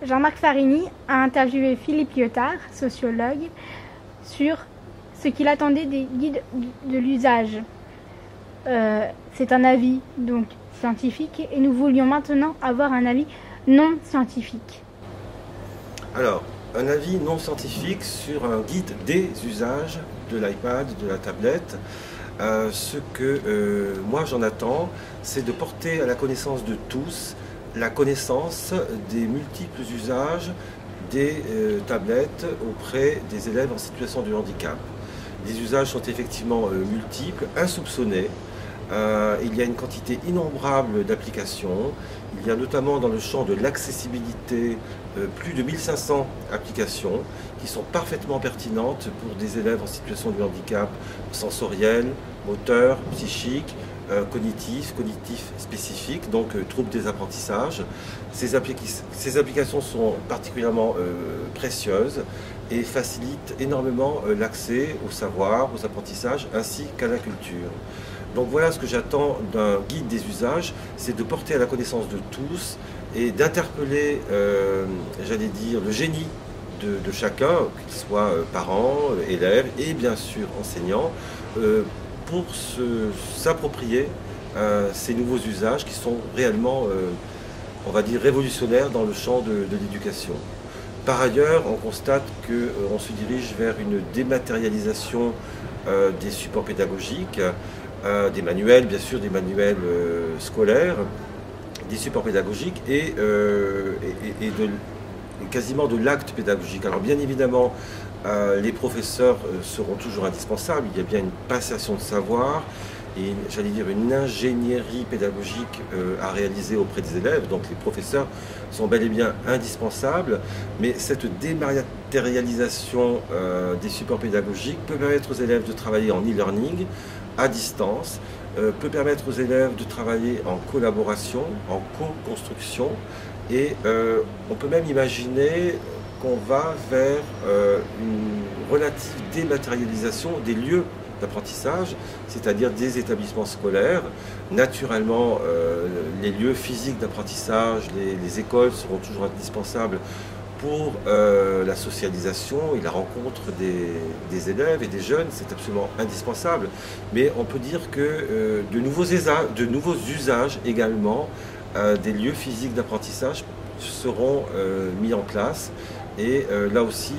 Jean-Marc Farini a interviewé Philippe Lyotard, sociologue, sur ce qu'il attendait des guides de l'usage. C'est un avis donc scientifique et nous voulions maintenant avoir un avis non scientifique. Alors, un avis non scientifique sur un guide des usages de l'iPad, de la tablette. Ce que moi j'en attends, c'est de porter à la connaissance de tous la connaissance des multiples usages des tablettes auprès des élèves en situation de handicap. Les usages sont effectivement multiples, insoupçonnés. Il y a une quantité innombrable d'applications. Il y a notamment dans le champ de l'accessibilité plus de 1500 applications qui sont parfaitement pertinentes pour des élèves en situation de handicap sensoriel, moteur, psychique, cognitif spécifique, donc troubles des apprentissages. Ces applications sont particulièrement précieuses et facilitent énormément l'accès au savoir, aux apprentissages ainsi qu'à la culture. Donc voilà ce que j'attends d'un guide des usages, c'est de porter à la connaissance de tous et d'interpeller, j'allais dire, le génie de chacun, qu'il soit parent, élève et bien sûr enseignant, pour s'approprier ces nouveaux usages qui sont réellement, on va dire, révolutionnaires dans le champ de l'éducation. Par ailleurs, on constate qu'on se dirige vers une dématérialisation des supports pédagogiques, des manuels, bien sûr, des manuels scolaires, des supports pédagogiques et quasiment de l'acte pédagogique. Alors bien évidemment, les professeurs seront toujours indispensables, il y a bien une passation de savoir et j'allais dire une ingénierie pédagogique à réaliser auprès des élèves, donc les professeurs sont bel et bien indispensables, mais cette dématérialisation des supports pédagogiques peut permettre aux élèves de travailler en e-learning, à distance, peut permettre aux élèves de travailler en collaboration, en co-construction, et on peut même imaginer qu'on va vers une relative dématérialisation des lieux d'apprentissage, c'est-à-dire des établissements scolaires. Naturellement, les lieux physiques d'apprentissage, les écoles seront toujours indispensables pour la socialisation et la rencontre des élèves et des jeunes, c'est absolument indispensable. Mais on peut dire que de nouveaux usages également, des lieux physiques d'apprentissage seront mis en place. Et là aussi,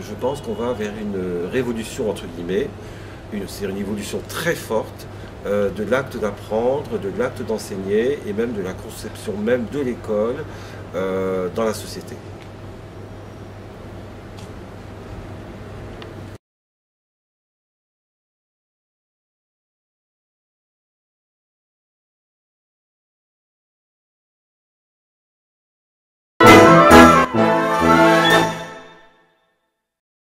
je pense qu'on va vers une révolution, entre guillemets, c'est une évolution très forte de l'acte d'apprendre, de l'acte d'enseigner et même de la conception même de l'école dans la société.